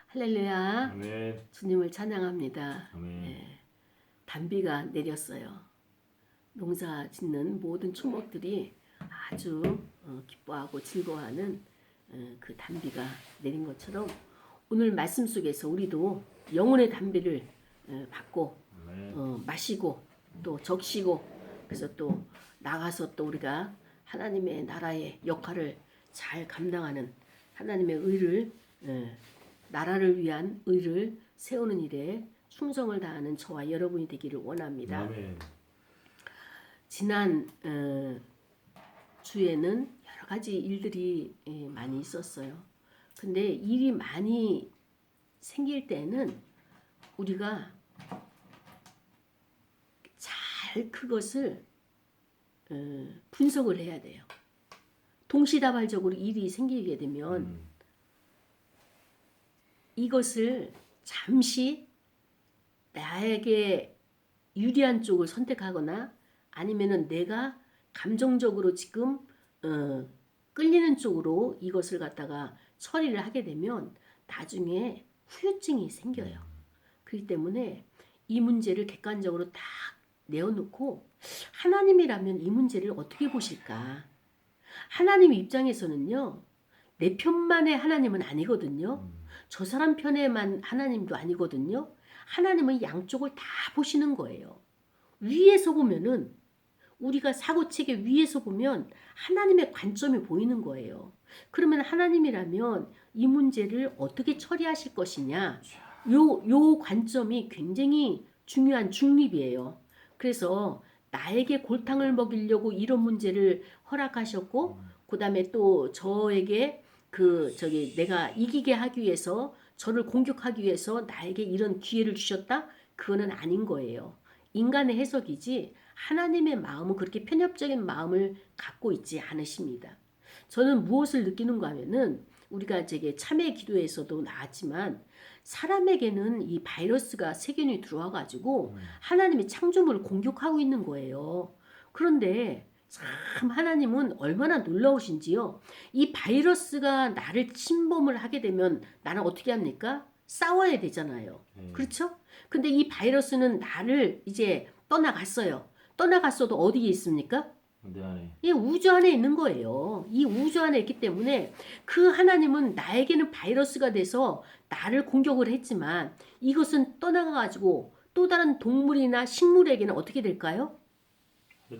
할렐루야. 아멘. 주님을 찬양합니다. 아멘. 네, 단비가 내렸어요. 농사 짓는 모든 초목들이 아주 기뻐하고 즐거워하는 그 단비가 내린 것처럼 오늘 말씀 속에서 우리도 영혼의 단비를 받고 마시고 또 적시고 그래서 또 나가서 또 우리가 하나님의 나라의 역할을 잘 감당하는 하나님의 의를 나라를 위한 의를 세우는 일에 충성을 다하는 저와 여러분이 되기를 원합니다. 아멘. 지난 주에는 여러 가지 일들이 많이 있었어요. 근데 일이 많이 생길 때는 우리가 잘 그것을 분석을 해야 돼요. 동시다발적으로 일이 생기게 되면 이것을 잠시 나에게 유리한 쪽을 선택하거나 아니면은 내가 감정적으로 지금 끌리는 쪽으로 이것을 갖다가 처리를 하게 되면 나중에 후유증이 생겨요. 그렇기 때문에 이 문제를 객관적으로 딱 내어놓고 하나님이라면 이 문제를 어떻게 보실까? 하나님 입장에서는요. 내 편만의 하나님은 아니거든요. 저 사람 편에만 하나님도 아니거든요. 하나님은 양쪽을 다 보시는 거예요. 위에서 보면은 우리가 사고체계 위에서 보면 하나님의 관점이 보이는 거예요. 그러면 하나님이라면 이 문제를 어떻게 처리하실 것이냐? 요 관점이 굉장히 중요한 중립이에요. 그래서 나에게 골탕을 먹이려고 이런 문제를 허락하셨고 그다음에 또 저에게 내가 이기게 하기 위해서 저를 공격하기 위해서 나에게 이런 기회를 주셨다? 그거는 아닌 거예요. 인간의 해석이지 하나님의 마음은 그렇게 편협적인 마음을 갖고 있지 않으십니다. 저는 무엇을 느끼는가 하면은 우리가 참회 기도에서도 나왔지만 사람에게는 이 바이러스가 세균이 들어와 가지고 하나님의 창조물을 공격하고 있는 거예요. 그런데 참 하나님은 얼마나 놀라우신지요. 이 바이러스가 나를 침범을 하게 되면 나는 어떻게 합니까? 싸워야 되잖아요. 그렇죠? 근데 이 바이러스는 나를 이제 떠나갔어요. 떠나갔어도 어디에 있습니까? 내 안에. 이 우주 안에 있는 거예요. 이 우주 안에 있기 때문에 그 하나님은 나에게는 바이러스가 돼서 나를 공격을 했지만 이것은 떠나가가지고 또 다른 동물이나 식물에게는 어떻게 될까요?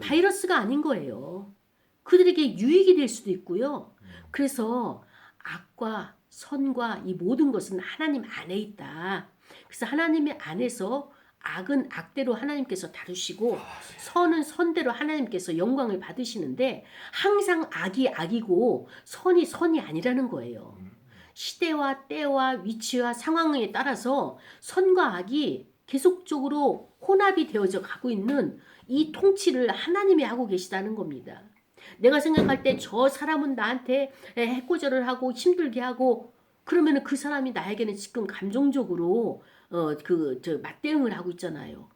바이러스가 아닌 거예요. 그들에게 유익이 될 수도 있고요. 그래서 악과 선과 이 모든 것은 하나님 안에 있다. 그래서 하나님의 안에서 악은 악대로 하나님께서 다루시고 선은 선대로 하나님께서 영광을 받으시는데 항상 악이 악이고 선이 선이 아니라는 거예요. 시대와 때와 위치와 상황에 따라서 선과 악이 계속적으로 혼합이 되어져 가고 있는 이 통치를 하나님이 하고 계시다는 겁니다. 내가 생각할 때 저 사람은 나한테 해코지를 하고 힘들게 하고 그러면은 그 사람이 나에게는 지금 감정적으로 맞대응을 하고 있잖아요.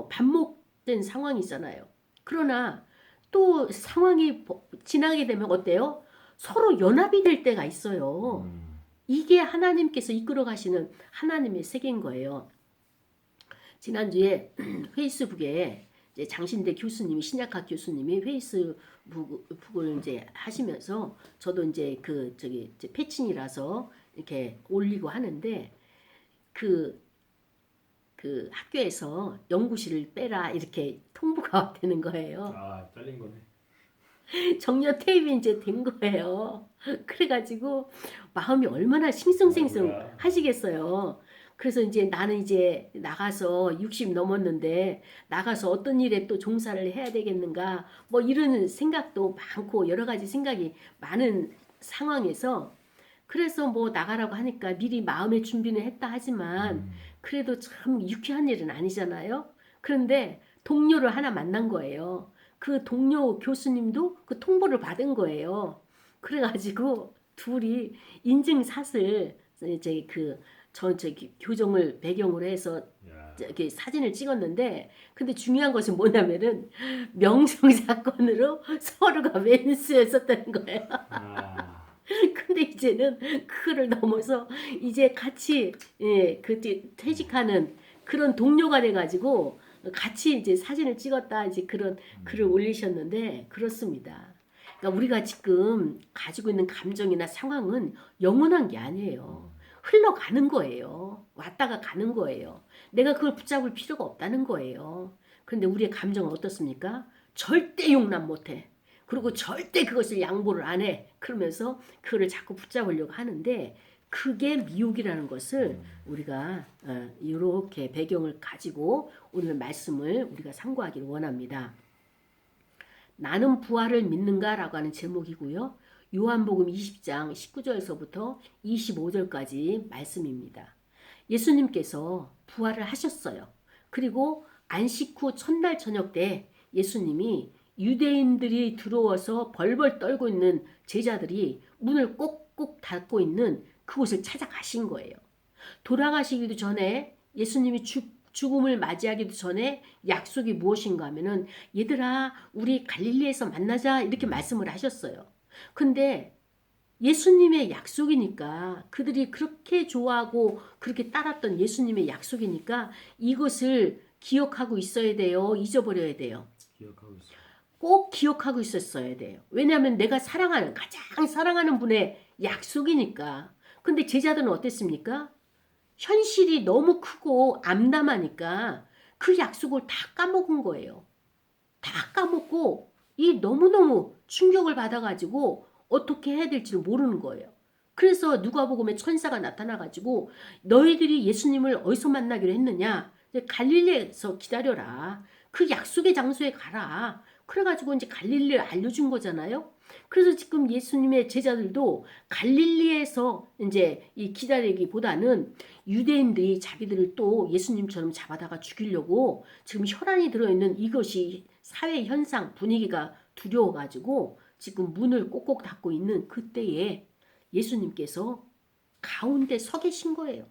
반목된 상황이잖아요. 그러나 또 상황이 지나게 되면 어때요? 서로 연합이 될 때가 있어요. 이게 하나님께서 이끌어 가시는 하나님의 세계인 거예요. 지난주에 페이스북에 이제 장신대 교수님이 신약학 교수님이 페이스북을 이제 하시면서 저도 이제 이제 패친이라서 이렇게 올리고 하는데 그 학교에서 연구실을 빼라 이렇게 통보가 되는 거예요. 아, 잘린 거네. 정려 테이프 이제 된 거예요. 그래가지고 마음이 얼마나 싱숭생숭 하시겠어요. 그래서 이제 나는 이제 나가서 60 넘었는데 나가서 어떤 일에 또 종사를 해야 되겠는가 뭐 이런 생각도 많고 여러 가지 생각이 많은 상황에서 그래서 뭐 나가라고 하니까 미리 마음의 준비는 했다 하지만 그래도 참 유쾌한 일은 아니잖아요. 그런데 동료를 하나 만난 거예요. 그 동료 교수님도 그 통보를 받은 거예요. 그래가지고 둘이 인증샷을 이제 교정을 배경으로 해서 이렇게 사진을 찍었는데 근데 중요한 것은 뭐냐면은 명성 사건으로 서로가 왼수였었다는 거예요. 근데 근데 이제는 그거를 넘어서 이제 같이 그 퇴직하는 그런 동료가 돼가지고 같이 이제 사진을 찍었다 이제 그런 글을 올리셨는데 그렇습니다. 그러니까 우리가 지금 가지고 있는 감정이나 상황은 영원한 게 아니에요. 흘러가는 거예요. 왔다가 가는 거예요. 내가 그걸 붙잡을 필요가 없다는 거예요. 그런데 우리의 감정은 어떻습니까? 절대 용납 못해. 그리고 절대 그것을 양보를 안 해. 그러면서 그거를 자꾸 붙잡으려고 하는데 그게 미혹이라는 것을 우리가 이렇게 배경을 가지고 오늘 말씀을 우리가 상고하기를 원합니다. 나는 부활을 믿는가라고 하는 제목이고요. 요한복음 20장 19절에서부터 25절까지 말씀입니다. 예수님께서 부활을 하셨어요. 그리고 안식 후 첫날 저녁 때 예수님이 유대인들이 들어와서 벌벌 떨고 있는 제자들이 문을 꼭꼭 닫고 있는 그곳을 찾아가신 거예요. 돌아가시기도 전에 예수님이 죽음을 맞이하기도 전에 약속이 무엇인가 하면은 얘들아 우리 갈릴리에서 만나자 이렇게 말씀을 하셨어요. 근데 예수님의 약속이니까 그들이 그렇게 좋아하고 그렇게 따랐던 예수님의 약속이니까 이것을 기억하고 있어야 돼요. 잊어버려야 돼요. 기억하고 있어요. 꼭 기억하고 있었어야 돼요. 왜냐하면 내가 사랑하는 가장 사랑하는 분의 약속이니까. 근데 제자들은 어땠습니까? 현실이 너무 크고 암담하니까 그 약속을 다 까먹은 거예요. 다 까먹고 이 너무너무 충격을 받아가지고 어떻게 해야 될지를 모르는 거예요. 그래서 누가복음에 천사가 나타나가지고 너희들이 예수님을 어디서 만나기로 했느냐? 갈릴리에서 기다려라. 그 약속의 장소에 가라. 그래가지고 이제 갈릴리를 알려준 거잖아요. 그래서 지금 예수님의 제자들도 갈릴리에서 이제 이 기다리기보다는 유대인들이 자기들을 또 예수님처럼 잡아다가 죽이려고 지금 혈안이 들어있는 이것이 사회 현상 분위기가 두려워가지고 지금 문을 꼭꼭 닫고 있는 그때에 예수님께서 가운데 서 계신 거예요.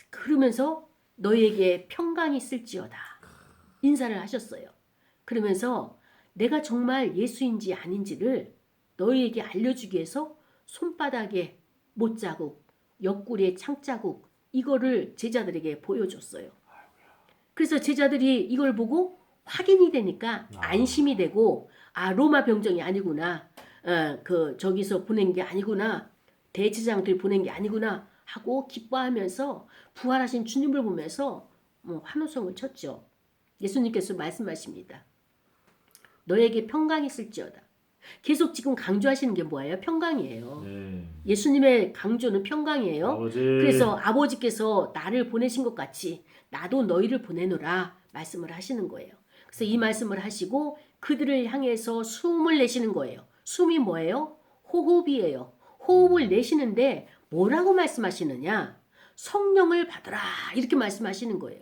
그러면서 너희에게 평강이 있을지어다 인사를 하셨어요. 그러면서 내가 정말 예수인지 아닌지를 너희에게 알려주기 위해서 손바닥에 못자국, 옆구리에 창자국 이거를 제자들에게 보여줬어요. 그래서 제자들이 이걸 보고 확인이 되니까 안심이 되고 로마 병정이 아니구나. 저기서 보낸 게 아니구나. 대제사장들이 보낸 게 아니구나 하고 기뻐하면서 부활하신 주님을 보면서 환호성을 쳤죠. 예수님께서 말씀하십니다. 너에게 평강이 있을지어다. 계속 지금 강조하시는 게 뭐예요? 평강이에요. 네. 예수님의 강조는 평강이에요. 아버지. 그래서 아버지께서 나를 보내신 것 같이 나도 너희를 보내노라 말씀을 하시는 거예요. 그래서 이 말씀을 하시고 그들을 향해서 숨을 내쉬는 거예요. 숨이 뭐예요? 호흡이에요. 호흡을 내쉬는데 뭐라고 말씀하시느냐? 성령을 받으라 이렇게 말씀하시는 거예요.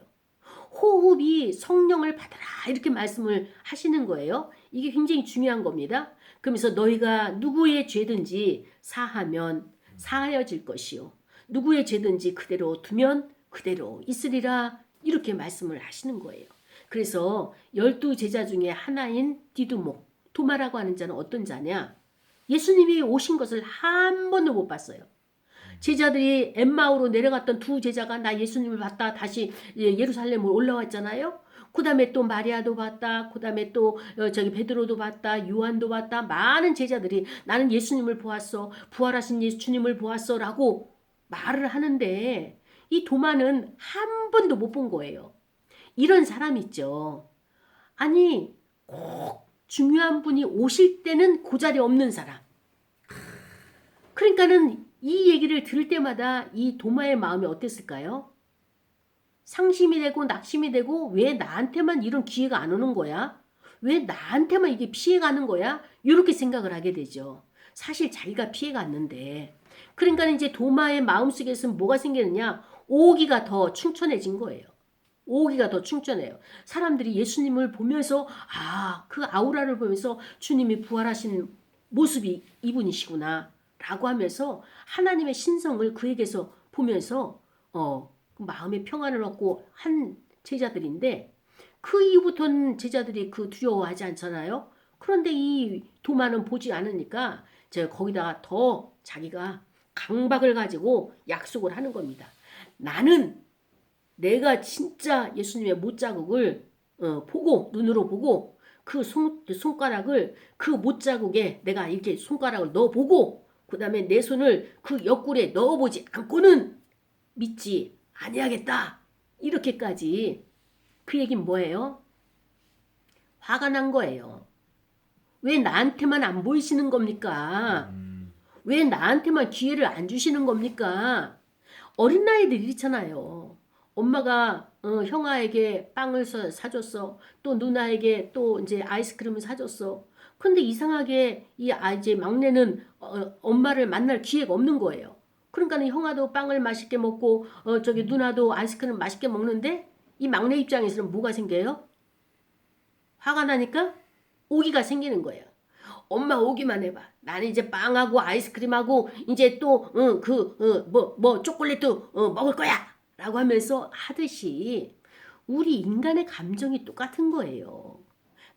호흡이 성령을 받아라 이렇게 말씀을 하시는 거예요. 이게 굉장히 중요한 겁니다. 그러면서 너희가 누구의 죄든지 사하면 사하여질 것이요. 누구의 죄든지 그대로 두면 그대로 있으리라 이렇게 말씀을 하시는 거예요. 그래서 12 제자 중에 하나인 디두모, 도마라고 하는 자는 어떤 자냐? 예수님이 오신 것을 한 번도 못 봤어요. 제자들이 엠마오로 내려갔던 두 제자가 나 예수님을 봤다 다시 예루살렘으로 올라왔잖아요. 그 다음에 또 마리아도 봤다. 그 다음에 또 저기 베드로도 봤다. 요한도 봤다. 많은 제자들이 나는 예수님을 보았어. 부활하신 예수님을 보았어. 라고 말을 하는데 이 도마는 한 번도 못 본 거예요. 이런 사람 있죠. 아니 꼭 중요한 분이 오실 때는 그 자리에 없는 사람. 그러니까는 이 얘기를 들을 때마다 이 도마의 마음이 어땠을까요? 상심이 되고 낙심이 되고 왜 나한테만 이런 기회가 안 오는 거야? 왜 나한테만 이게 피해가는 거야? 이렇게 생각을 하게 되죠. 사실 자기가 피해갔는데. 그러니까 이제 도마의 마음속에서는 뭐가 생기느냐? 오기가 더 충천해진 거예요. 오기가 더 충천해요. 사람들이 예수님을 보면서 그 아우라를 보면서 주님이 부활하신 모습이 이분이시구나 라고 하면서 하나님의 신성을 그에게서 보면서 마음의 평안을 얻고 한 제자들인데 그 이후부터는 제자들이 그 두려워하지 않잖아요. 그런데 이 도마는 보지 않으니까 거기다가 더 자기가 강박을 가지고 약속을 하는 겁니다. 나는 내가 진짜 예수님의 못자국을 보고 눈으로 보고 그 손가락을 그 못자국에 내가 이렇게 손가락을 넣어보고 그 다음에 내 손을 그 옆구리에 넣어보지 않고는 믿지 아니하겠다. 이렇게까지. 그 얘기는 뭐예요? 화가 난 거예요. 왜 나한테만 안 보이시는 겁니까? 왜 나한테만 기회를 안 주시는 겁니까? 어린 나이들 이렇잖아요. 엄마가 형아에게 빵을 사줬어. 또 누나에게 또 이제 아이스크림을 사줬어. 근데 이상하게 이제 막내는 엄마를 만날 기회가 없는 거예요. 그러니까 형아도 빵을 맛있게 먹고 저기 누나도 아이스크림 맛있게 먹는데 이 막내 입장에서는 뭐가 생겨요? 화가 나니까 오기가 생기는 거예요. 엄마 오기만 해봐. 나는 이제 빵하고 아이스크림하고 이제 또 초콜릿도 먹을 거야. 라고 하면서 하듯이 우리 인간의 감정이 똑같은 거예요.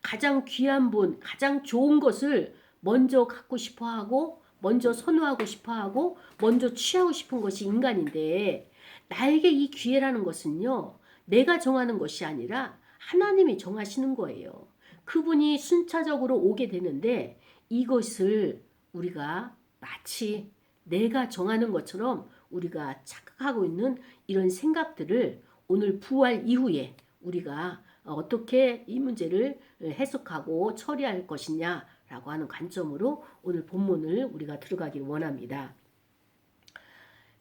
가장 귀한 분, 가장 좋은 것을 먼저 갖고 싶어 하고 먼저 선호하고 싶어 하고 먼저 취하고 싶은 것이 인간인데 나에게 이 기회라는 것은요. 내가 정하는 것이 아니라 하나님이 정하시는 거예요. 그분이 순차적으로 오게 되는데 이것을 우리가 마치 내가 정하는 것처럼 우리가 착각하고 있는 이런 생각들을 오늘 부활 이후에 우리가 어떻게 이 문제를 해석하고 처리할 것이냐라고 하는 관점으로 오늘 본문을 우리가 들어가기를 원합니다.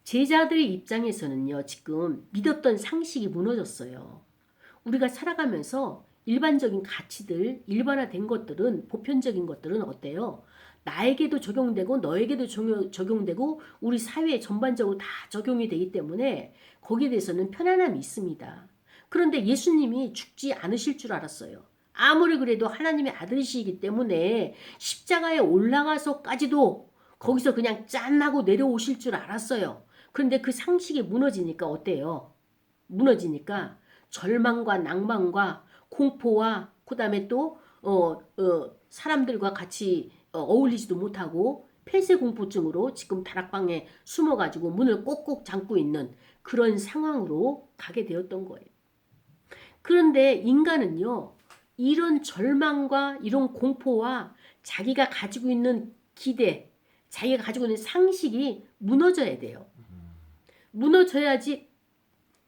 제자들의 입장에서는요, 지금 믿었던 상식이 무너졌어요. 우리가 살아가면서 일반적인 가치들, 일반화된 것들은, 보편적인 것들은 어때요? 나에게도 적용되고 너에게도 적용되고 우리 사회에 전반적으로 다 적용이 되기 때문에 거기에 대해서는 편안함이 있습니다. 그런데 예수님이 죽지 않으실 줄 알았어요. 아무리 그래도 하나님의 아들이시기 때문에 십자가에 올라가서까지도 거기서 그냥 짠하고 내려오실 줄 알았어요. 그런데 그 상식이 무너지니까 어때요? 무너지니까 절망과 낭만과 공포와 그다음에 또 사람들과 같이 어울리지도 못하고 폐쇄공포증으로 지금 다락방에 숨어가지고 문을 꼭꼭 잠고 있는 그런 상황으로 가게 되었던 거예요. 그런데 인간은요. 이런 절망과 이런 공포와 자기가 가지고 있는 기대, 자기가 가지고 있는 상식이 무너져야 돼요. 무너져야지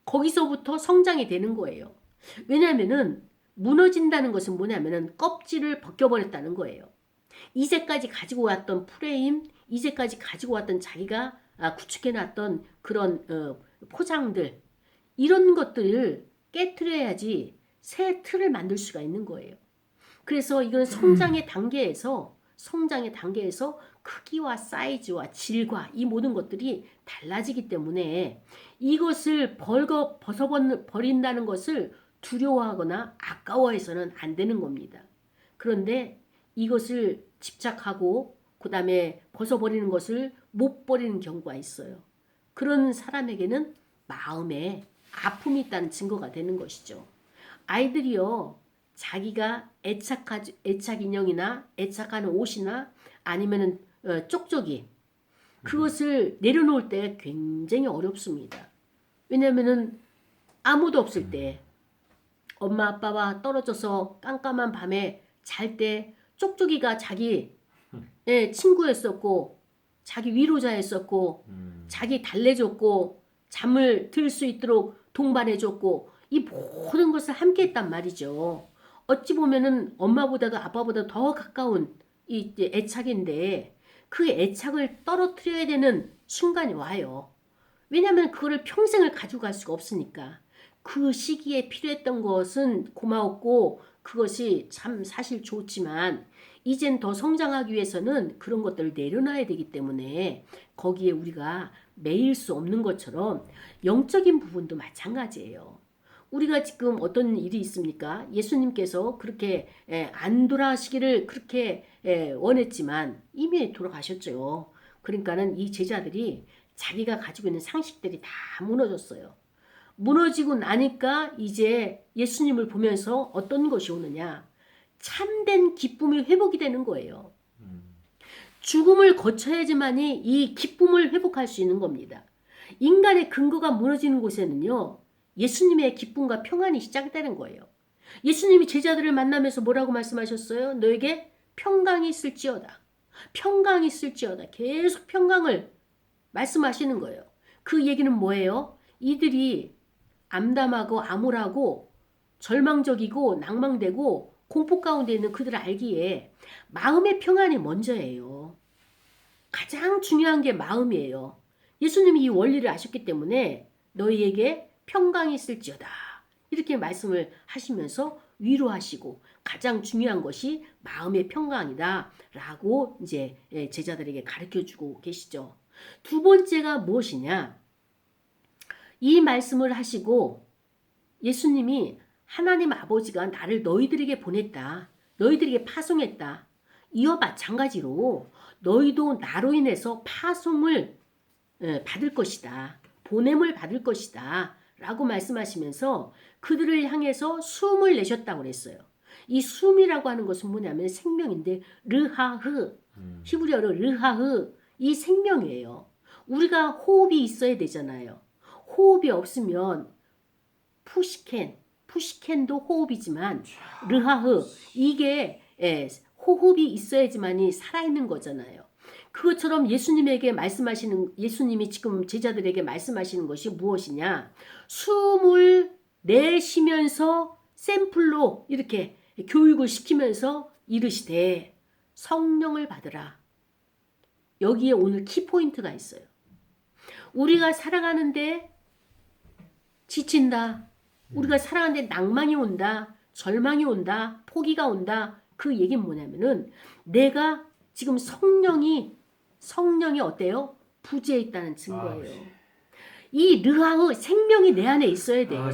거기서부터 성장이 되는 거예요. 왜냐하면은 무너진다는 것은 뭐냐면은 껍질을 벗겨버렸다는 거예요. 이제까지 가지고 왔던 프레임, 이제까지 가지고 왔던 자기가 구축해놨던 그런 포장들, 이런 것들을 깨트려야지 새 틀을 만들 수가 있는 거예요. 그래서 이건 성장의 단계에서 크기와 사이즈와 질과 이 모든 것들이 달라지기 때문에 이것을 벗어버린다는 것을 두려워하거나 아까워해서는 안 되는 겁니다. 그런데 이것을 집착하고 그 다음에 벗어버리는 것을 못 버리는 경우가 있어요. 그런 사람에게는 마음에 아픔이 있다는 증거가 되는 것이죠. 아이들이요. 자기가 애착 인형이나 애착하는 옷이나 아니면은 쪽쪽이 그것을 내려놓을 때 굉장히 어렵습니다. 왜냐면은 아무도 없을 때 엄마 아빠와 떨어져서 깜깜한 밤에 잘 때 쪽쪽이가 자기 친구였었고 자기 위로자였었고 자기 달래줬고 잠을 들 수 있도록 동반해줬고 이 모든 것을 함께 했단 말이죠. 어찌 보면은 엄마보다도 아빠보다 더 가까운 이 애착인데 그 애착을 떨어뜨려야 되는 순간이 와요. 왜냐하면 그거를 평생을 가지고 갈 수가 없으니까. 그 시기에 필요했던 것은 고마웠고 그것이 참 사실 좋지만 이젠 더 성장하기 위해서는 그런 것들을 내려놔야 되기 때문에 거기에 우리가 매일 수 없는 것처럼 영적인 부분도 마찬가지예요. 우리가 지금 어떤 일이 있습니까? 예수님께서 그렇게 안 돌아가시기를 그렇게 원했지만 이미 돌아가셨죠. 그러니까는 이 제자들이 자기가 가지고 있는 상식들이 다 무너졌어요. 무너지고 나니까 이제 예수님을 보면서 어떤 것이 오느냐? 참된 기쁨이 회복이 되는 거예요. 죽음을 거쳐야지만이 이 기쁨을 회복할 수 있는 겁니다. 인간의 근거가 무너지는 곳에는요, 예수님의 기쁨과 평안이 시작되는 거예요. 예수님이 제자들을 만나면서 뭐라고 말씀하셨어요? 너에게 평강이 있을지어다. 평강이 있을지어다. 계속 평강을 말씀하시는 거예요. 그 얘기는 뭐예요? 이들이 암담하고 암울하고 절망적이고 낭망되고 공포 가운데 있는 그들을 알기에 마음의 평안이 먼저예요. 가장 중요한 게 마음이에요. 예수님이 이 원리를 아셨기 때문에 너희에게 평강이 있을지어다. 이렇게 말씀을 하시면서 위로하시고 가장 중요한 것이 마음의 평강이다. 라고 이제 제자들에게 가르쳐 주고 계시죠. 두 번째가 무엇이냐? 이 말씀을 하시고 예수님이 하나님 아버지가 나를 너희들에게 보냈다. 너희들에게 파송했다. 이와 마찬가지로 너희도 나로 인해서 파송을 받을 것이다. 보냄을 받을 것이다. 라고 말씀하시면서 그들을 향해서 숨을 내셨다고 그랬어요. 이 숨이라고 하는 것은 뭐냐면 생명인데 르하흐, 히브리어로 르하흐, 이 생명이에요. 우리가 호흡이 있어야 되잖아요. 호흡이 없으면 푸시켄도 호흡이지만 르하흐, 이게 호흡이 있어야지만이 살아있는 거잖아요. 그것처럼 예수님이 지금 제자들에게 말씀하시는 것이 무엇이냐? 숨을 내쉬면서 샘플로 이렇게 교육을 시키면서 이르시되 성령을 받으라. 여기에 오늘 키포인트가 있어요. 우리가 살아가는데 지친다. 우리가 살아가는데 낭만이 온다. 절망이 온다. 포기가 온다. 그 얘기는 뭐냐면은 내가 지금 성령이 어때요? 부재해 있다는 증거예요. 이 르하의 생명이 내 안에 있어야 돼요.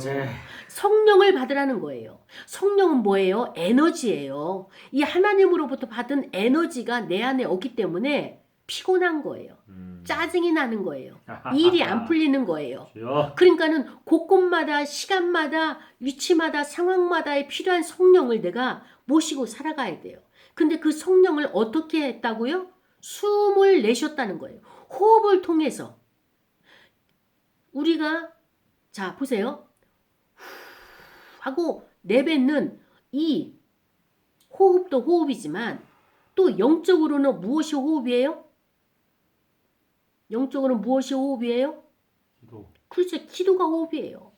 성령을 받으라는 거예요. 성령은 뭐예요? 에너지예요. 이 하나님으로부터 받은 에너지가 내 안에 없기 때문에 피곤한 거예요. 짜증이 나는 거예요. 일이 안 풀리는 거예요. 그러니까는 곳곳마다 시간마다 위치마다 상황마다에 필요한 성령을 내가 모시고 살아가야 돼요. 근데 그 성령을 어떻게 했다고요? 숨을 내셨다는 거예요. 호흡을 통해서. 우리가 자 보세요. 하고 내뱉는 이 호흡도 호흡이지만 또 영적으로는 무엇이 호흡이에요? 영적으로는 무엇이 호흡이에요? 기도. 그렇죠. 기도가 호흡이에요.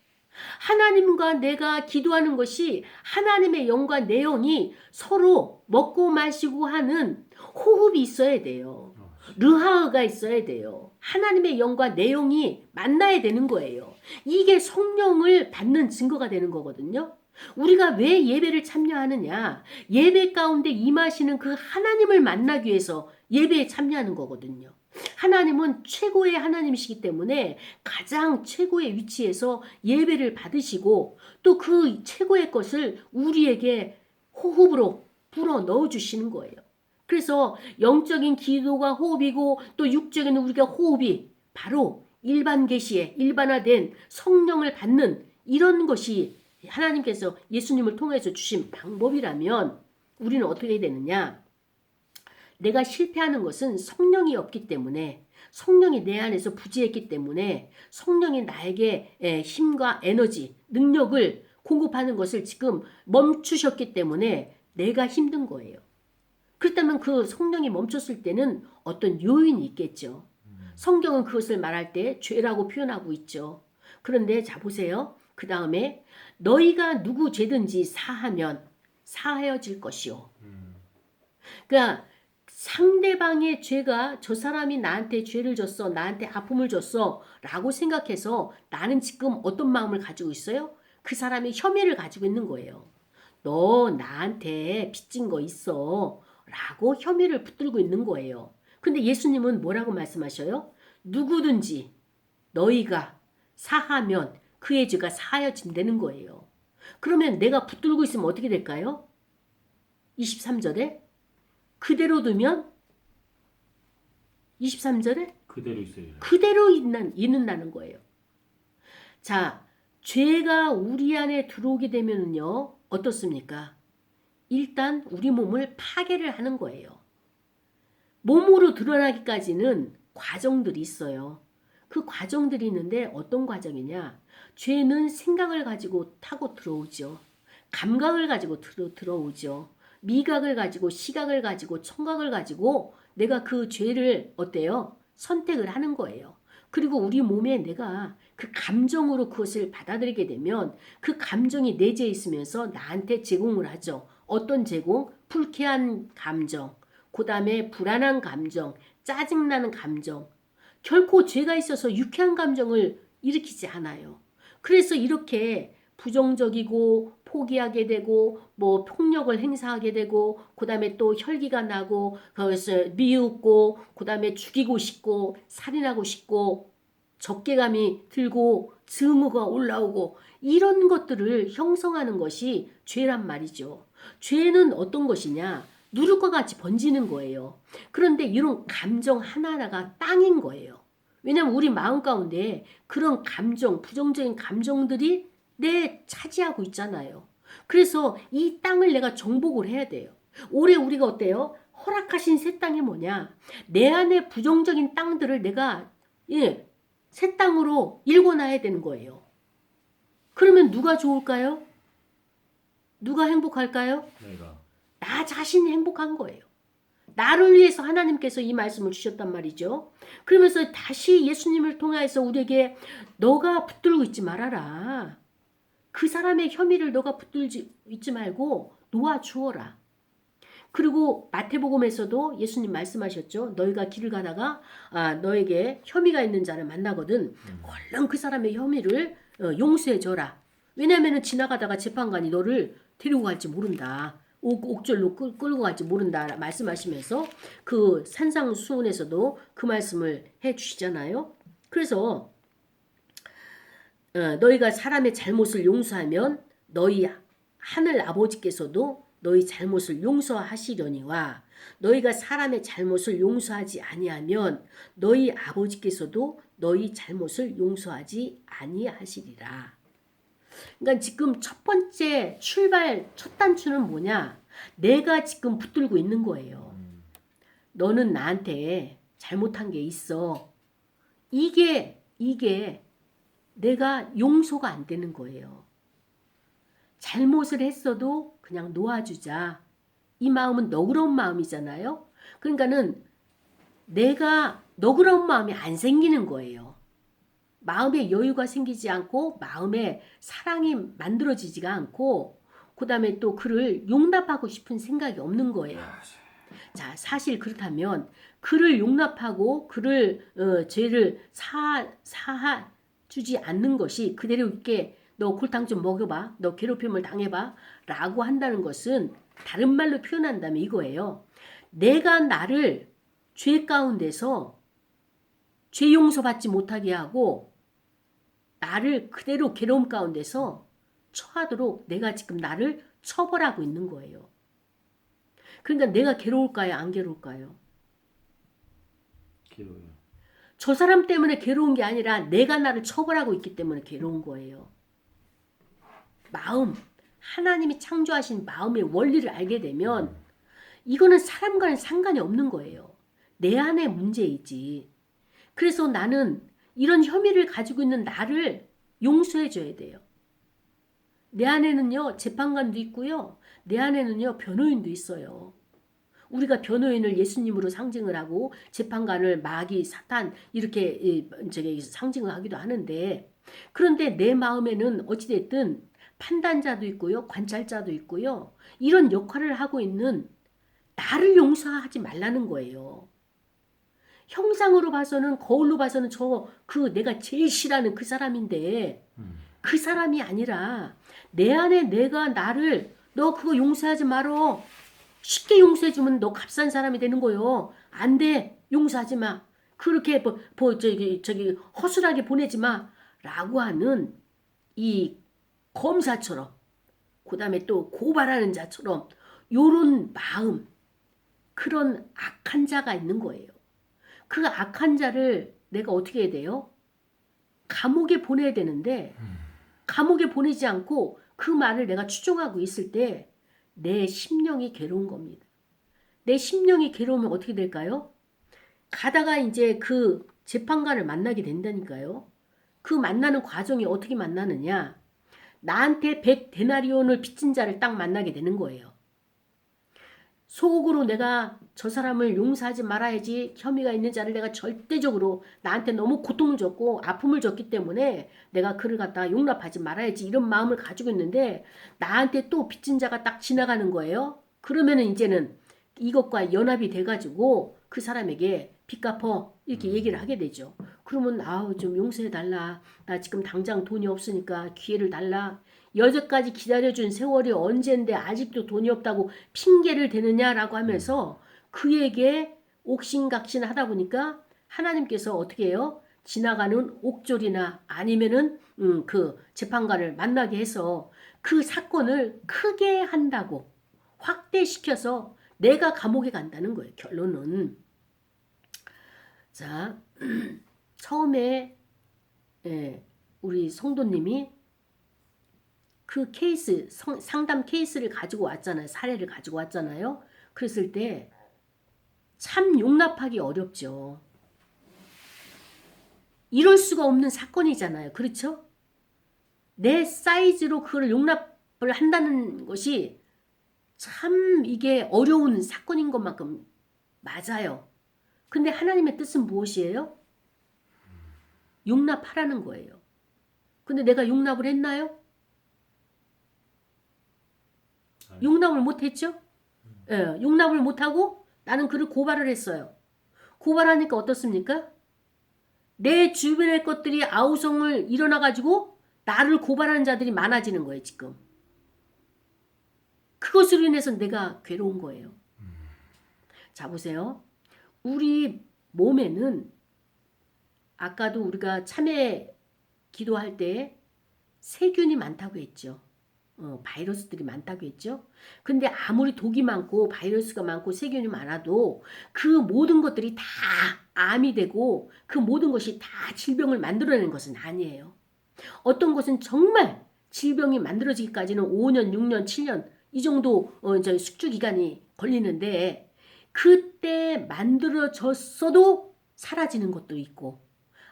하나님과 내가 기도하는 것이 하나님의 영과 내 영이 서로 먹고 마시고 하는 호흡이 있어야 돼요. 르하흐가 있어야 돼요. 하나님의 영과 내 영이 만나야 되는 거예요. 이게 성령을 받는 증거가 되는 거거든요. 우리가 왜 예배를 참여하느냐? 예배 가운데 임하시는 그 하나님을 만나기 위해서 예배에 참여하는 거거든요. 하나님은 최고의 하나님이시기 때문에 가장 최고의 위치에서 예배를 받으시고 또 그 최고의 것을 우리에게 호흡으로 불어 넣어 주시는 거예요. 그래서 영적인 기도가 호흡이고 또 육적인 우리가 호흡이 바로 일반 계시에 일반화된 성령을 받는 이런 것이 하나님께서 예수님을 통해서 주신 방법이라면 우리는 어떻게 되느냐? 내가 실패하는 것은 성령이 없기 때문에 성령이 내 안에서 부재했기 때문에 성령이 나에게 힘과 에너지, 능력을 공급하는 것을 지금 멈추셨기 때문에 내가 힘든 거예요. 그렇다면 그 성령이 멈췄을 때는 어떤 요인이 있겠죠. 성경은 그것을 말할 때 죄라고 표현하고 있죠. 그런데 자 보세요. 그 다음에 너희가 누구 죄든지 사하면 사하여질 것이요. 그러니까 상대방의 죄가 저 사람이 나한테 죄를 줬어. 나한테 아픔을 줬어. 라고 생각해서 나는 지금 어떤 마음을 가지고 있어요? 그 사람이 혐의를 가지고 있는 거예요. 너 나한테 빚진 거 있어. 라고 혐의를 붙들고 있는 거예요. 근데 예수님은 뭐라고 말씀하셔요? 누구든지 너희가 사하면 그의 죄가 사하여진다는 거예요. 그러면 내가 붙들고 있으면 어떻게 될까요? 23절에 그대로 두면 23절에 그대로 있어요. 그대로 있는다는 거예요. 자, 죄가 우리 안에 들어오게 되면은요, 어떻습니까? 일단 우리 몸을 파괴를 하는 거예요. 몸으로 드러나기까지는 과정들이 있어요. 그 과정들이 있는데 어떤 과정이냐? 죄는 생각을 가지고 타고 들어오죠. 감각을 가지고 들어오죠. 미각을 가지고 시각을 가지고 청각을 가지고 내가 그 죄를 어때요? 선택을 하는 거예요. 그리고 우리 몸에 내가 그 감정으로 그것을 받아들이게 되면 그 감정이 내재해 있으면서 나한테 제공을 하죠. 어떤 제공? 불쾌한 감정, 그 다음에 불안한 감정, 짜증나는 감정. 결코 죄가 있어서 유쾌한 감정을 일으키지 않아요. 그래서 이렇게 부정적이고 포기하게 되고 뭐 폭력을 행사하게 되고 그다음에 또 혈기가 나고 거기서 미웃고 그다음에 죽이고 싶고 살인하고 싶고 적개감이 들고 증오가 올라오고 이런 것들을 형성하는 것이 죄란 말이죠. 죄는 어떤 것이냐? 누룩과 같이 번지는 거예요. 그런데 이런 감정 하나하나가 땅인 거예요. 왜냐하면 우리 마음 가운데 그런 감정, 부정적인 감정들이 내 차지하고 있잖아요. 그래서 이 땅을 내가 정복을 해야 돼요. 올해 우리가 어때요? 허락하신 새 땅이 뭐냐? 내 안에 부정적인 땅들을 내가 새 땅으로 일궈놔야 되는 거예요. 그러면 누가 좋을까요? 누가 행복할까요? 내가. 나 자신이 행복한 거예요. 나를 위해서 하나님께서 이 말씀을 주셨단 말이죠. 그러면서 다시 예수님을 통해서 우리에게 너가 붙들고 있지 말아라. 그 사람의 혐의를 너가 붙들지 있지 말고 놓아주어라. 그리고 마태복음에서도 예수님 말씀하셨죠. 너희가 길을 가다가 너에게 혐의가 있는 자를 만나거든 얼른 그 사람의 혐의를 용서해 줘라. 왜냐하면 지나가다가 재판관이 너를 데리고 갈지 모른다. 옥절로 끌고 갈지 모른다 말씀하시면서 그 산상수훈에서도 그 말씀을 해 주시잖아요. 그래서 너희가 사람의 잘못을 용서하면 너희 하늘 아버지께서도 너희 잘못을 용서하시려니와 너희가 사람의 잘못을 용서하지 아니하면 너희 아버지께서도 너희 잘못을 용서하지 아니하시리라. 그러니까 지금 첫 번째 출발 첫 단추는 뭐냐? 내가 지금 붙들고 있는 거예요. 너는 나한테 잘못한 게 있어. 이게 내가 용서가 안 되는 거예요. 잘못을 했어도 그냥 놓아주자. 이 마음은 너그러운 마음이잖아요. 그러니까는 내가 너그러운 마음이 안 생기는 거예요. 마음에 여유가 생기지 않고 마음에 사랑이 만들어지지가 않고 그 다음에 또 그를 용납하고 싶은 생각이 없는 거예요. 자, 사실 그렇다면 그를 용납하고 그를 죄를 사주지 않는 것이 그대로 있게 너 골탕 좀 먹여봐. 너 괴롭힘을 당해봐. 라고 한다는 것은 다른 말로 표현한다면 이거예요. 내가 나를 죄 가운데서 죄 용서받지 못하게 하고 나를 그대로 괴로움 가운데서 처하도록 내가 지금 나를 처벌하고 있는 거예요. 그러니까 내가 괴로울까요? 안 괴로울까요? 괴로워요. 저 사람 때문에 괴로운 게 아니라 내가 나를 처벌하고 있기 때문에 괴로운 거예요. 마음, 하나님이 창조하신 마음의 원리를 알게 되면 이거는 사람과는 상관이 없는 거예요. 내 안의 문제이지. 그래서 나는 이런 혐의를 가지고 있는 나를 용서해 줘야 돼요. 내 안에는요, 재판관도 있고요. 내 안에는요, 변호인도 있어요. 우리가 변호인을 예수님으로 상징을 하고 재판관을 마귀, 사탄 이렇게 상징을 하기도 하는데 그런데 내 마음에는 어찌됐든 판단자도 있고요. 관찰자도 있고요. 이런 역할을 하고 있는 나를 용서하지 말라는 거예요. 형상으로 봐서는 거울로 봐서는 내가 제일 싫어하는 그 사람인데 그 사람이 아니라 내 안에 내가 나를 너 그거 용서하지 말어. 쉽게 용서해주면 너 값싼 사람이 되는 거요. 안 돼. 용서하지 마. 그렇게 허술하게 보내지 마. 라고 하는 이 검사처럼 그 다음에 또 고발하는 자처럼 요런 마음 그런 악한 자가 있는 거예요. 그 악한 자를 내가 어떻게 해야 돼요? 감옥에 보내야 되는데 감옥에 보내지 않고 그 말을 내가 추종하고 있을 때 내 심령이 괴로운 겁니다. 내 심령이 괴로우면 어떻게 될까요? 가다가 이제 그 재판관을 만나게 된다니까요. 그 만나는 과정이 어떻게 만나느냐? 나한테 100데나리온을 빚진 자를 딱 만나게 되는 거예요. 속으로 내가 저 사람을 용서하지 말아야지, 혐의가 있는 자를 내가 절대적으로 나한테 너무 고통을 줬고 아픔을 줬기 때문에 내가 그를 갖다가 용납하지 말아야지, 이런 마음을 가지고 있는데 나한테 또 빚진 자가 딱 지나가는 거예요. 그러면은 이제는 이것과 연합이 돼가지고 그 사람에게 빚 갚어 이렇게 얘기를 하게 되죠. 그러면 아우 좀 용서해 달라, 나 지금 당장 돈이 없으니까 기회를 달라, 여태까지 기다려준 세월이 언젠데 아직도 돈이 없다고 핑계를 대느냐라고 하면서 그에게 옥신각신 하다 보니까 하나님께서 어떻게 해요? 지나가는 옥졸이나 아니면은 그 재판관을 만나게 해서 그 사건을 크게 한다고 확대시켜서 내가 감옥에 간다는 거예요. 결론은. 자, 처음에 우리 성도님이 그 케이스, 상담 케이스를 가지고 왔잖아요. 사례를 가지고 왔잖아요. 그랬을 때 참 용납하기 어렵죠. 이럴 수가 없는 사건이잖아요. 그렇죠? 내 사이즈로 그걸 용납을 한다는 것이 참 이게 어려운 사건인 것만큼 맞아요. 근데 하나님의 뜻은 무엇이에요? 용납하라는 거예요. 근데 내가 용납을 했나요? 용납을 못했죠? 예, 용납을 못하고 나는 그를 고발을 했어요. 고발하니까 어떻습니까? 내 주변의 것들이 아우성을 일어나가지고 나를 고발하는 자들이 많아지는 거예요, 지금. 그것으로 인해서 내가 괴로운 거예요. 자, 보세요. 우리 몸에는 아까도 우리가 참회 기도할 때 세균이 많다고 했죠. 바이러스들이 많다고 했죠. 근데 아무리 독이 많고 바이러스가 많고 세균이 많아도 그 모든 것들이 다 암이 되고 그 모든 것이 다 질병을 만들어내는 것은 아니에요. 어떤 것은 정말 질병이 만들어지기까지는 5년, 6년, 7년 이 정도 숙주 기간이 걸리는데 그때 만들어졌어도 사라지는 것도 있고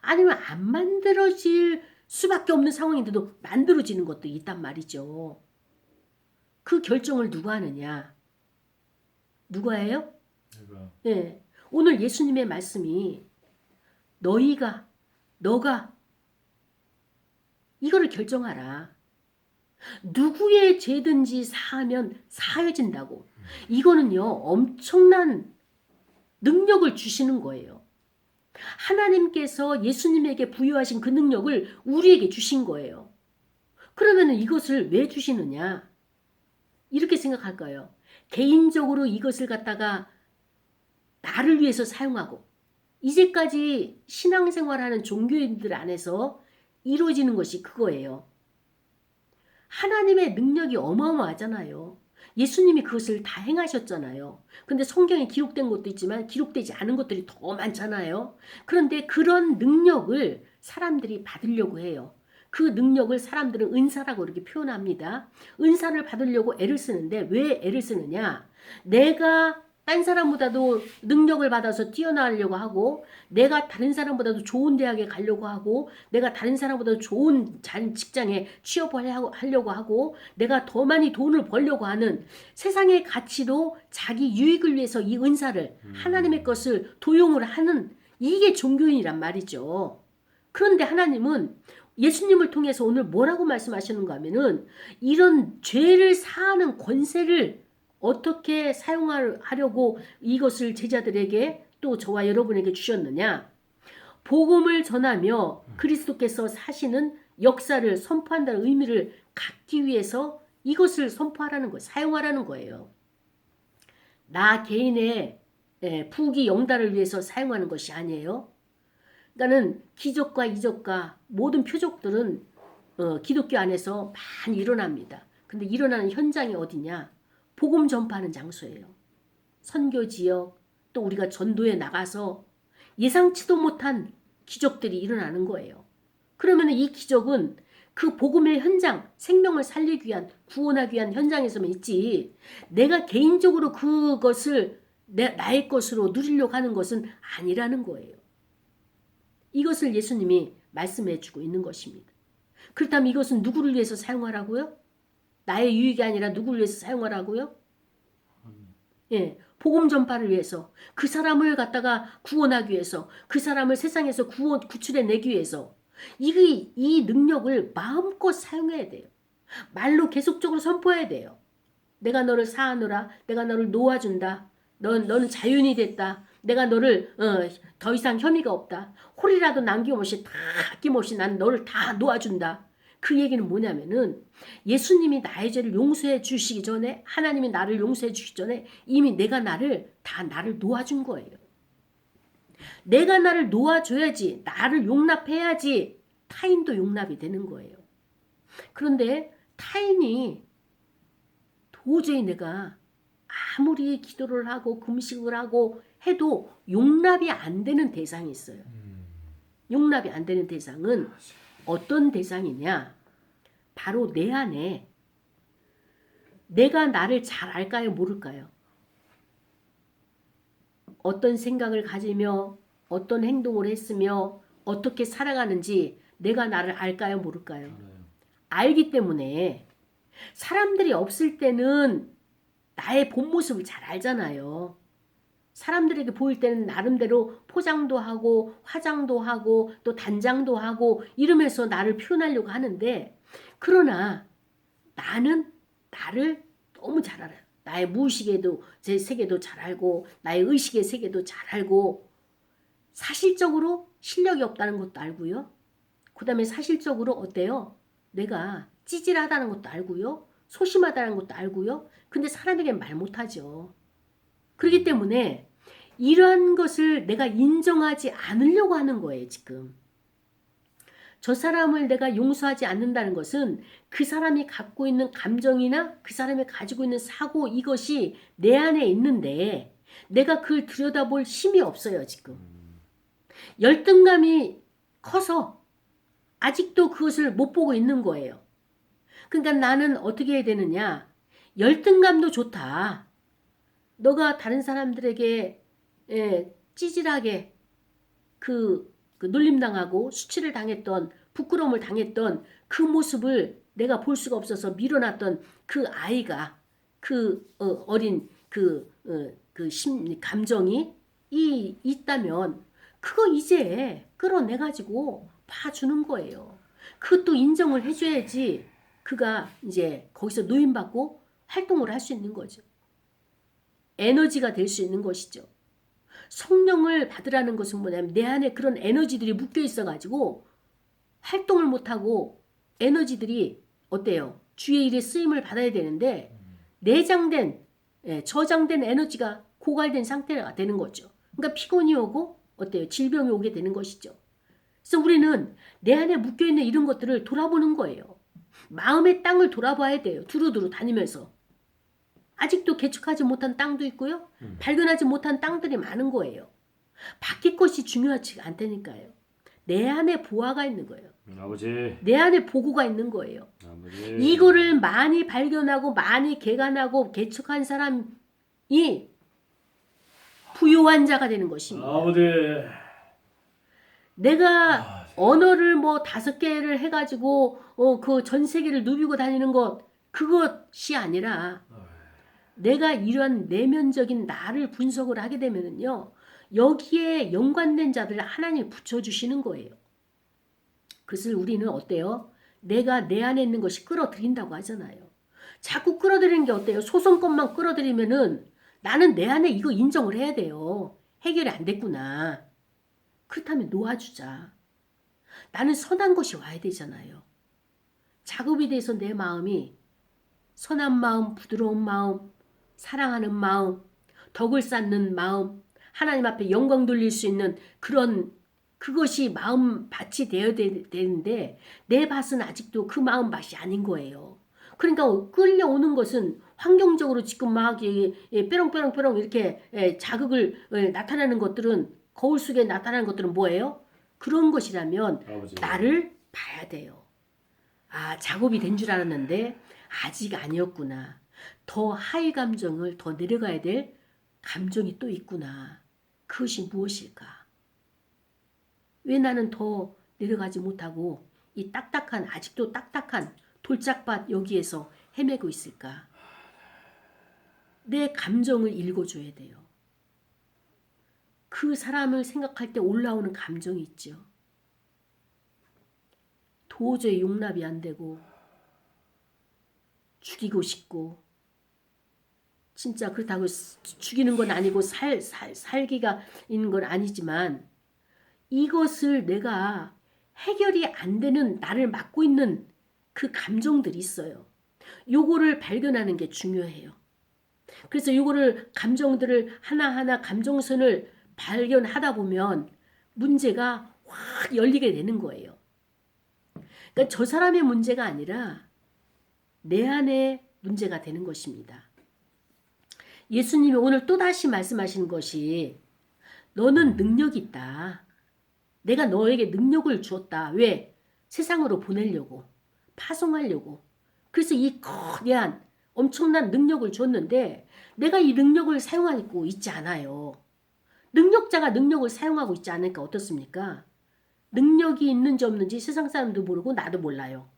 아니면 안 만들어질 수밖에 없는 상황인데도 만들어지는 것도 있단 말이죠. 그 결정을 누가 하느냐? 누가 해요? 네. 오늘 예수님의 말씀이 너가 이거를 결정하라. 누구의 죄든지 사하면 사해진다고. 이거는요, 엄청난 능력을 주시는 거예요. 하나님께서 예수님에게 부여하신 그 능력을 우리에게 주신 거예요. 그러면 이것을 왜 주시느냐? 이렇게 생각할까요? 개인적으로 이것을 갖다가 나를 위해서 사용하고 이제까지 신앙생활하는 종교인들 안에서 이루어지는 것이 그거예요. 하나님의 능력이 어마어마하잖아요. 예수님이 그것을 다 행하셨잖아요. 근데 성경에 기록된 것도 있지만 기록되지 않은 것들이 더 많잖아요. 그런데 그런 능력을 사람들이 받으려고 해요. 그 능력을 사람들은 은사라고 이렇게 표현합니다. 은사를 받으려고 애를 쓰는데 왜 애를 쓰느냐? 내가 딴 사람보다도 능력을 받아서 뛰어나려고 하고 내가 다른 사람보다도 좋은 대학에 가려고 하고 내가 다른 사람보다도 좋은 직장에 취업을 하려고 하고 내가 더 많이 돈을 벌려고 하는 세상의 가치로 자기 유익을 위해서 이 은사를 하나님의 것을 도용을 하는 이게 종교인이란 말이죠. 그런데 하나님은 예수님을 통해서 오늘 뭐라고 말씀하시는가 하면은 이런 죄를 사하는 권세를 어떻게 사용하려고 이것을 제자들에게 또 저와 여러분에게 주셨느냐? 복음을 전하며 그리스도께서 사시는 역사를 선포한다는 의미를 갖기 위해서 이것을 선포하라는 거예요. 사용하라는 거예요. 나 개인의 부귀 영달을 위해서 사용하는 것이 아니에요. 그러니까는 기적과 이적과 모든 표적들은 기독교 안에서 많이 일어납니다. 근데 일어나는 현장이 어디냐? 복음 전파하는 장소예요. 선교 지역, 또 우리가 전도에 나가서 예상치도 못한 기적들이 일어나는 거예요. 그러면 이 기적은 그 복음의 현장, 생명을 살리기 위한, 구원하기 위한 현장에서만 있지 내가 개인적으로 그것을 나의 것으로 누리려고 하는 것은 아니라는 거예요. 이것을 예수님이 말씀해 주고 있는 것입니다. 그렇다면 이것은 누구를 위해서 사용하라고요? 나의 유익이 아니라 누구를 위해서 사용하라고요? 예, 복음 전파를 위해서, 그 사람을 갖다가 구원하기 위해서, 그 사람을 세상에서 구출해내기 위해서 이 능력을 마음껏 사용해야 돼요. 말로 계속적으로 선포해야 돼요. 내가 너를 사하노라. 내가 너를 놓아준다. 너는 자유인이 됐다. 내가 너를 더 이상 혐의가 없다. 홀이라도 남김없이 다 아낌없이 난 너를 다 놓아준다. 그 얘기는 뭐냐면은 예수님이 나의 죄를 용서해 주시기 전에, 하나님이 나를 용서해 주시기 전에 이미 내가 나를 놓아준 거예요. 내가 나를 놓아줘야지, 나를 용납해야지 타인도 용납이 되는 거예요. 그런데 타인이 도저히 내가 아무리 기도를 하고 금식을 하고 해도 용납이 안 되는 대상이 있어요. 용납이 안 되는 대상은 어떤 대상이냐? 바로 내 안에 내가 나를 잘 알까요? 모를까요? 어떤 생각을 가지며 어떤 행동을 했으며 어떻게 살아가는지 내가 나를 알까요? 모를까요? 알기 때문에 사람들이 없을 때는 나의 본 모습을 잘 알잖아요. 사람들에게 보일 때는 나름대로 포장도 하고 화장도 하고 또 단장도 하고 이러면서 나를 표현하려고 하는데, 그러나 나는 나를 너무 잘 알아요. 나의 무의식에도 제 세계도 잘 알고 나의 의식의 세계도 잘 알고, 사실적으로 실력이 없다는 것도 알고요. 그 다음에 사실적으로 어때요? 내가 찌질하다는 것도 알고요. 소심하다는 것도 알고요. 근데 사람에겐 말 못하죠. 그렇기 때문에 이러한 것을 내가 인정하지 않으려고 하는 거예요, 지금. 저 사람을 내가 용서하지 않는다는 것은 그 사람이 갖고 있는 감정이나 그 사람이 가지고 있는 사고, 이것이 내 안에 있는데 내가 그걸 들여다볼 힘이 없어요, 지금. 열등감이 커서 아직도 그것을 못 보고 있는 거예요. 그러니까 나는 어떻게 해야 되느냐? 열등감도 좋다. 너가 다른 사람들에게 찌질하게 그 놀림당하고 수치를 당했던, 부끄러움을 당했던 그 모습을 내가 볼 수가 없어서 밀어놨던 그 아이가, 그 어린 감정이 있다면 그거 이제 끌어내가지고 봐주는 거예요. 그것도 인정을 해줘야지 그가 이제 거기서 노인받고 활동을 할 수 있는 거죠. 에너지가 될 수 있는 것이죠. 성령을 받으라는 것은 뭐냐면 내 안에 그런 에너지들이 묶여 있어가지고 활동을 못하고 에너지들이 어때요? 주의 일에 쓰임을 받아야 되는데 내장된, 저장된 에너지가 고갈된 상태가 되는 거죠. 그러니까 피곤이 오고 어때요? 질병이 오게 되는 것이죠. 그래서 우리는 내 안에 묶여있는 이런 것들을 돌아보는 거예요. 마음의 땅을 돌아봐야 돼요. 두루두루 다니면서. 아직도 개척하지 못한 땅도 있고요. 발견하지 못한 땅들이 많은 거예요. 밖의 것이 중요하지 않다니까요. 내 안에 보화가 있는 거예요. 아버지. 내 안에 보고가 있는 거예요. 아버지. 이거를 많이 발견하고 많이 개간하고 개척한 사람이 부요한 자가 되는 것입니다. 아버지. 내가 언어를 뭐 5개를 해가지고 그 전 세계를 누비고 다니는 것, 그것이 아니라 내가 이런 내면적인 나를 분석을 하게 되면은요, 여기에 연관된 자들을 하나님이 붙여주시는 거예요. 그것을 우리는 어때요? 내가 내 안에 있는 것이 끌어들인다고 하잖아요. 자꾸 끌어들이는 게 어때요? 소송것만 끌어들이면은 나는 내 안에 이거 인정을 해야 돼요. 해결이 안 됐구나. 그렇다면 놓아주자. 나는 선한 것이 와야 되잖아요. 작업에 대해서 내 마음이 선한 마음, 부드러운 마음, 사랑하는 마음, 덕을 쌓는 마음, 하나님 앞에 영광 돌릴 수 있는 그것이 마음 밭이 되어야 되는데 내 밭은 아직도 그 마음 밭이 아닌 거예요. 그러니까 끌려오는 것은 환경적으로 지금 막 뾰롱뾰롱뾰롱 이렇게 자극을 나타내는 것들은, 거울 속에 나타나는 것들은 뭐예요? 그런 것이라면 아버지. 나를 봐야 돼요. 아, 작업이 된 줄 알았는데 아직 아니었구나. 더 하이 감정을 더 내려가야 될 감정이 또 있구나. 그것이 무엇일까? 왜 나는 더 내려가지 못하고 이 아직도 딱딱한 돌짝밭 여기에서 헤매고 있을까? 내 감정을 읽어줘야 돼요. 그 사람을 생각할 때 올라오는 감정이 있죠. 도저히 용납이 안 되고 죽이고 싶고, 진짜 그렇다고 죽이는 건 아니고 살기가 있는 건 아니지만, 이것을 내가 해결이 안 되는 나를 막고 있는 그 감정들이 있어요. 요거를 발견하는 게 중요해요. 그래서 요거를 감정들을 하나하나 감정선을 발견하다 보면 문제가 확 열리게 되는 거예요. 그러니까 저 사람의 문제가 아니라 내 안에 문제가 되는 것입니다. 예수님이 오늘 또다시 말씀하시는 것이 너는 능력이 있다. 내가 너에게 능력을 주었다. 왜? 세상으로 보내려고, 파송하려고. 그래서 이 거대한 엄청난 능력을 줬는데 내가 이 능력을 사용하고 있지 않아요. 능력자가 능력을 사용하고 있지 않으니까 어떻습니까? 능력이 있는지 없는지 세상 사람도 모르고 나도 몰라요.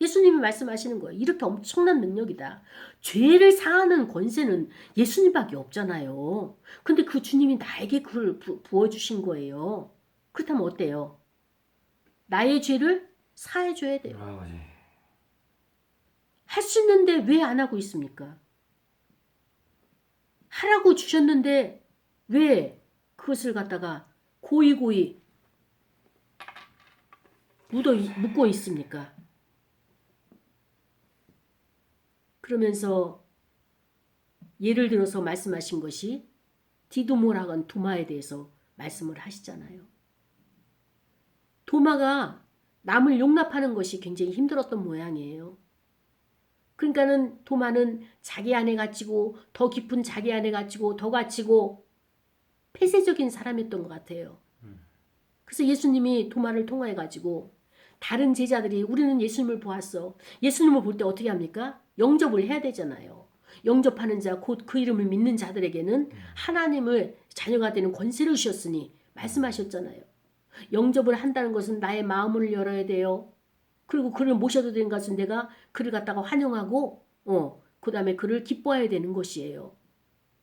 예수님이 말씀하시는 거예요. 이렇게 엄청난 능력이다. 죄를 사하는 권세는 예수님밖에 없잖아요. 근데 그 주님이 나에게 그걸 부어주신 거예요. 그렇다면 어때요? 나의 죄를 사해줘야 돼요. 할 수 있는데 왜 안 하고 있습니까? 하라고 주셨는데 왜 그것을 갖다가 고이고이 묻고 있습니까? 그러면서 예를 들어서 말씀하신 것이 디도모라건 도마에 대해서 말씀을 하시잖아요. 도마가 남을 용납하는 것이 굉장히 힘들었던 모양이에요. 그러니까는 도마는 자기 안에 갇히고 더 깊은 자기 안에 갇히고 더 갇히고 폐쇄적인 사람이었던 것 같아요. 그래서 예수님이 도마를 통해 가지고 다른 제자들이 우리는 예수님을 보았어. 예수님을 볼 때 어떻게 합니까? 영접을 해야 되잖아요. 영접하는 자 곧 그 이름을 믿는 자들에게는 하나님을 자녀가 되는 권세를 주셨으니 말씀하셨잖아요. 영접을 한다는 것은 나의 마음을 열어야 돼요. 그리고 그를 모셔도 되는 것은 내가 그를 갖다가 환영하고 그 다음에 그를 기뻐해야 되는 것이에요.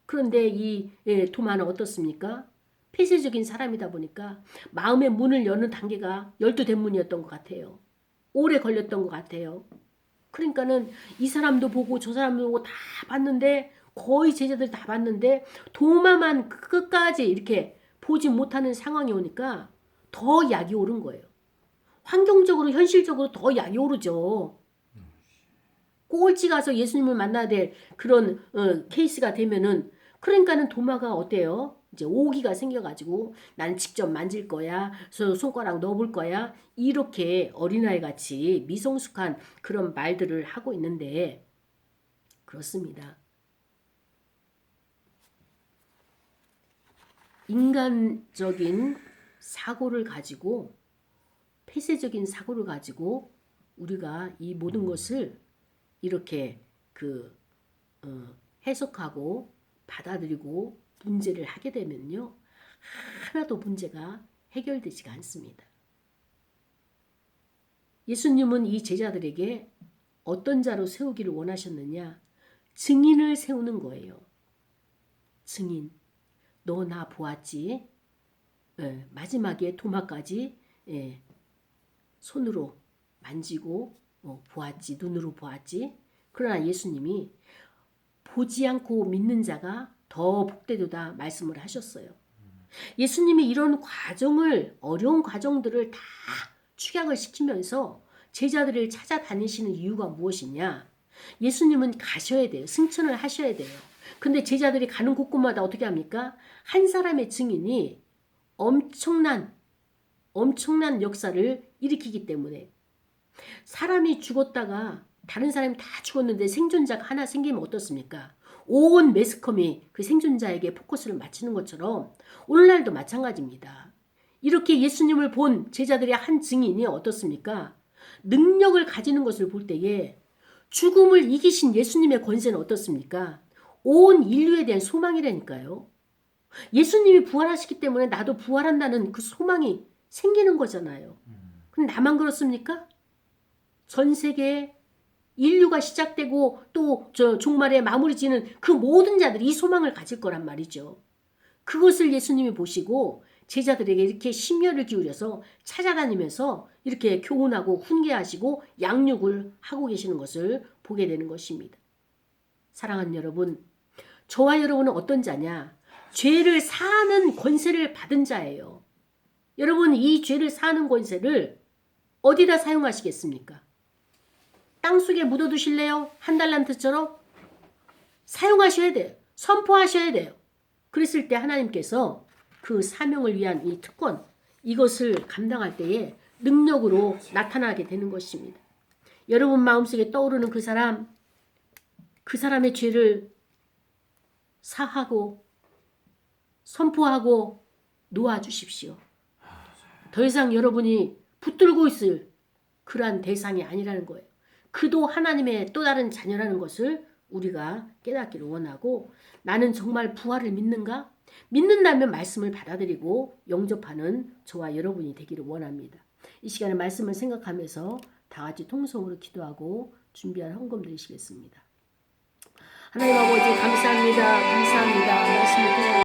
그런데 이 도마는 어떻습니까? 폐쇄적인 사람이다 보니까 마음의 문을 여는 단계가 12대문이었던 것 같아요. 오래 걸렸던 것 같아요. 그러니까는 이 사람도 보고 저 사람도 보고 다 봤는데 거의 제자들 다 봤는데 도마만 끝까지 이렇게 보지 못하는 상황이 오니까 더 약이 오른 거예요. 환경적으로 현실적으로 더 약이 오르죠. 꼴찌 가서 예수님을 만나야 될 그런 케이스가 되면은 그러니까는 도마가 어때요? 이제 오기가 생겨가지고 나는 직접 만질 거야. 손가락 넣어볼 거야. 이렇게 어린아이 같이 미성숙한 그런 말들을 하고 있는데 그렇습니다. 인간적인 사고를 가지고 폐쇄적인 사고를 가지고 우리가 이 모든 것을 이렇게 해석하고 받아들이고 문제를 하게 되면요. 하나도 문제가 해결되지가 않습니다. 예수님은 이 제자들에게 어떤 자로 세우기를 원하셨느냐? 증인을 세우는 거예요. 증인. 너 나 보았지? 마지막에 도마까지 손으로 만지고 보았지. 눈으로 보았지. 그러나 예수님이 보지 않고 믿는 자가 더 복되도다 말씀을 하셨어요. 예수님이 이런 어려운 과정들을 다 축약을 시키면서 제자들을 찾아다니시는 이유가 무엇이냐? 예수님은 가셔야 돼요. 승천을 하셔야 돼요. 근데 제자들이 가는 곳곳마다 어떻게 합니까? 한 사람의 증인이 엄청난 역사를 일으키기 때문에 사람이 죽었다가 다른 사람이 다 죽었는데 생존자가 하나 생기면 어떻습니까? 온 매스컴이 그 생존자에게 포커스를 맞추는 것처럼 오늘날도 마찬가지입니다. 이렇게 예수님을 본 제자들의 한 증인이 어떻습니까? 능력을 가지는 것을 볼 때에 죽음을 이기신 예수님의 권세는 어떻습니까? 온 인류에 대한 소망이라니까요. 예수님이 부활하시기 때문에 나도 부활한다는 그 소망이 생기는 거잖아요. 근데 나만 그렇습니까? 전 세계에 인류가 시작되고 또 종말에 마무리 지는 그 모든 자들이 이 소망을 가질 거란 말이죠. 그것을 예수님이 보시고 제자들에게 이렇게 심려를 기울여서 찾아다니면서 이렇게 교훈하고 훈계하시고 양육을 하고 계시는 것을 보게 되는 것입니다. 사랑하는 여러분, 저와 여러분은 어떤 자냐? 죄를 사하는 권세를 받은 자예요. 여러분, 이 죄를 사하는 권세를 어디다 사용하시겠습니까? 땅속에 묻어두실래요? 한 달란트처럼? 사용하셔야 돼요. 선포하셔야 돼요. 그랬을 때 하나님께서 그 사명을 위한 이 특권, 이것을 감당할 때에 능력으로 나타나게 되는 것입니다. 여러분 마음속에 떠오르는 그 사람의 죄를 사하고 선포하고 놓아주십시오. 더 이상 여러분이 붙들고 있을 그러한 대상이 아니라는 거예요. 그도 하나님의 또 다른 자녀라는 것을 우리가 깨닫기를 원하고, 나는 정말 부활을 믿는가? 믿는다면 말씀을 받아들이고 영접하는 저와 여러분이 되기를 원합니다. 이 시간에 말씀을 생각하면서 다 같이 통성으로 기도하고 준비할 헌금 드리시겠습니다. 하나님 아버지 감사합니다. 감사합니다. 말씀을